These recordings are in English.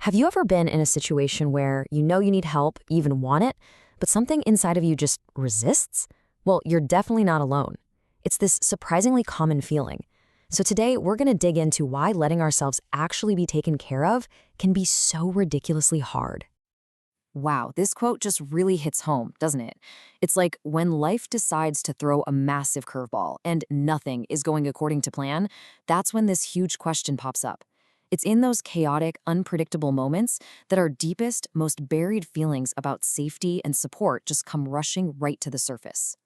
Have you ever been in a situation where you know you need help, you even want it, but something inside of you just resists? Well, you're definitely not alone. It's this surprisingly common feeling. So today, we're going to dig into why letting ourselves actually be taken care of can be so ridiculously hard. Wow, this quote just really hits home, doesn't it? It's like when life decides to throw a massive curveball and nothing is going according to plan, that's when this huge question pops up. It's in those chaotic, unpredictable moments that our deepest, most buried feelings about safety and support just come rushing right to the surface.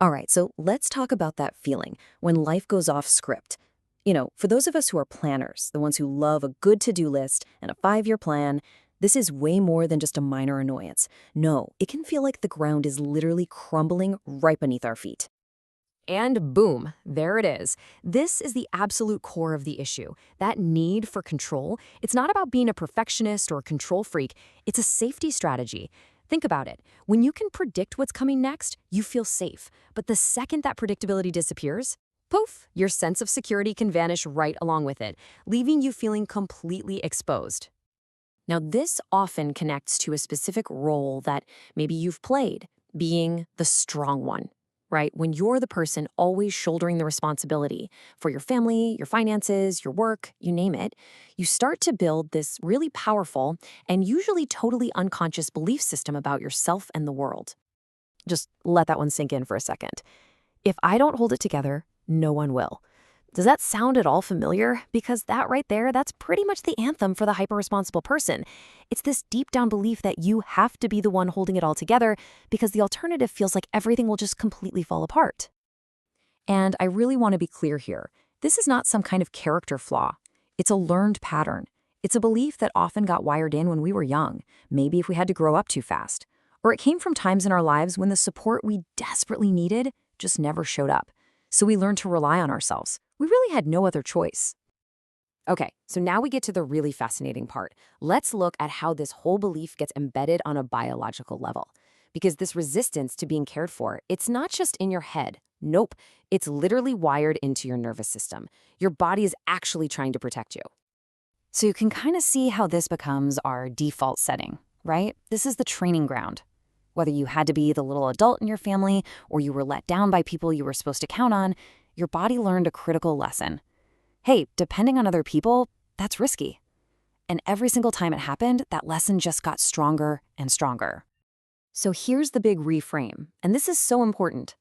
All right, so let's talk about that feeling when life goes off script. For those of us who are planners, the ones who love a good to-do list and a 5-year plan, this is way more than just a minor annoyance. No, it can feel like the ground is literally crumbling right beneath our feet. And boom, there it is. This is the absolute core of the issue. That need for control. It's not about being a perfectionist or a control freak. It's a safety strategy. Think about it. When you can predict what's coming next, you feel safe. But the second that predictability disappears, poof, your sense of security can vanish right along with it, leaving you feeling completely exposed. Now, this often connects to a specific role that maybe you've played, being the strong one, right? When you're the person always shouldering the responsibility for your family, your finances, your work, you name it, you start to build this really powerful and usually totally unconscious belief system about yourself and the world. Just let that one sink in for a second. If I don't hold it together, no one will. Does that sound at all familiar? Because that right there, that's pretty much the anthem for the hyper-responsible person. It's this deep down belief that you have to be the one holding it all together because the alternative feels like everything will just completely fall apart. And I really want to be clear here. This is not some kind of character flaw. It's a learned pattern. It's a belief that often got wired in when we were young, maybe if we had to grow up too fast. Or it came from times in our lives when the support we desperately needed just never showed up. So we learned to rely on ourselves. We really had no other choice. Okay, so now we get to the really fascinating part. Let's look at how this whole belief gets embedded on a biological level. Because this resistance to being cared for, it's not just in your head. Nope, it's literally wired into your nervous system. Your body is actually trying to protect you. So you can kind of see how this becomes our default setting, right? This is the training ground. Whether you had to be the little adult in your family or you were let down by people you were supposed to count on, your body learned a critical lesson. Hey, depending on other people, that's risky. And every single time it happened, that lesson just got stronger and stronger. So here's the big reframe, and this is so important.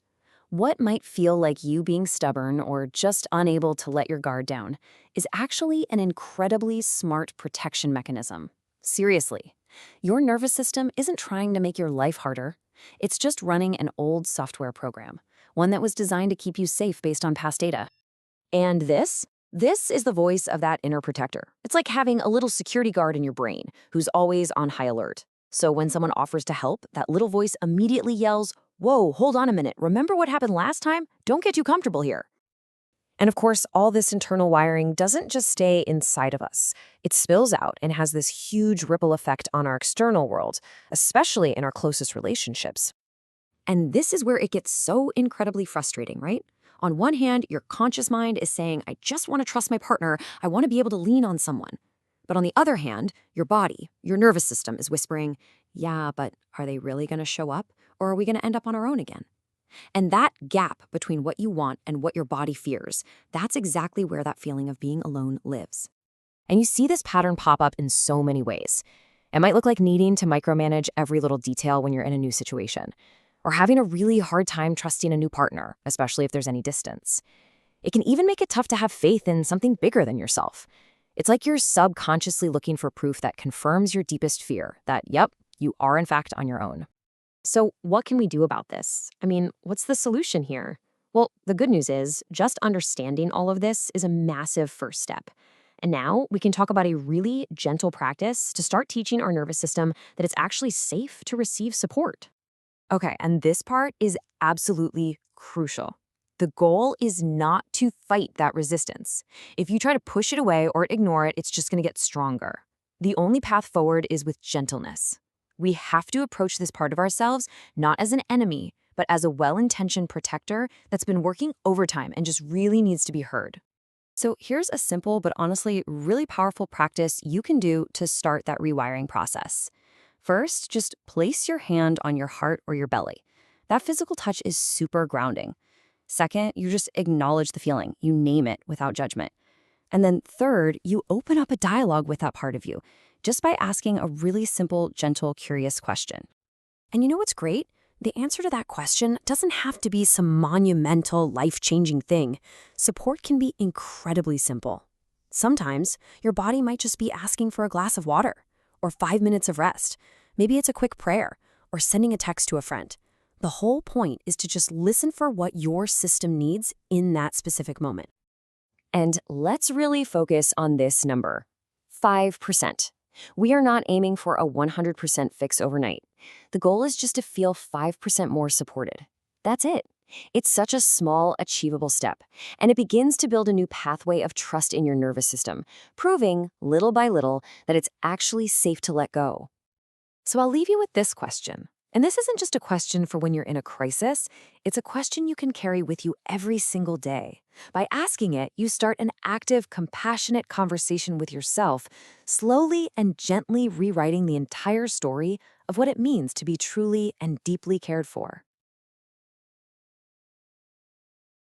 What might feel like you being stubborn or just unable to let your guard down is actually an incredibly smart protection mechanism. Seriously, your nervous system isn't trying to make your life harder. It's just running an old software program, one that was designed to keep you safe based on past data. And this is the voice of that inner protector. It's like having a little security guard in your brain who's always on high alert. So when someone offers to help, that little voice immediately yells, "Whoa, hold on a minute. Remember what happened last time? Don't get too comfortable here." And of course, all this internal wiring doesn't just stay inside of us. It spills out and has this huge ripple effect on our external world, especially in our closest relationships. And this is where it gets so incredibly frustrating, right? On one hand, your conscious mind is saying, I just want to trust my partner. I want to be able to lean on someone. But on the other hand, your body, your nervous system is whispering, yeah, but are they really going to show up? Or are we going to end up on our own again? And that gap between what you want and what your body fears, that's exactly where that feeling of being alone lives. And you see this pattern pop up in so many ways. It might look like needing to micromanage every little detail when you're in a new situation, or having a really hard time trusting a new partner, especially if there's any distance. It can even make it tough to have faith in something bigger than yourself. It's like you're subconsciously looking for proof that confirms your deepest fear, that, yep, you are in fact on your own. So what can we do about this? I mean, what's the solution here? Well, the good news is just understanding all of this is a massive first step. And now we can talk about a really gentle practice to start teaching our nervous system that it's actually safe to receive support. Okay, and this part is absolutely crucial. The goal is not to fight that resistance. If you try to push it away or ignore it, it's just going to get stronger. The only path forward is with gentleness. We have to approach this part of ourselves not as an enemy, but as a well-intentioned protector that's been working overtime and just really needs to be heard. So here's a simple but honestly really powerful practice you can do to start that rewiring process. First, just place your hand on your heart or your belly. That physical touch is super grounding. Second, you just acknowledge the feeling, you name it without judgment. And then third, you open up a dialogue with that part of you just by asking a really simple, gentle, curious question. And you know what's great? The answer to that question doesn't have to be some monumental, life-changing thing. Support can be incredibly simple. Sometimes your body might just be asking for a glass of water or 5 minutes of rest. Maybe it's a quick prayer or sending a text to a friend. The whole point is to just listen for what your system needs in that specific moment. And let's really focus on this number, 5%. We are not aiming for a 100% fix overnight. The goal is just to feel 5% more supported. That's it. It's such a small, achievable step, and it begins to build a new pathway of trust in your nervous system, proving, little by little, that it's actually safe to let go. So I'll leave you with this question. And this isn't just a question for when you're in a crisis, it's a question you can carry with you every single day. By asking it, you start an active, compassionate conversation with yourself, slowly and gently rewriting the entire story of what it means to be truly and deeply cared for.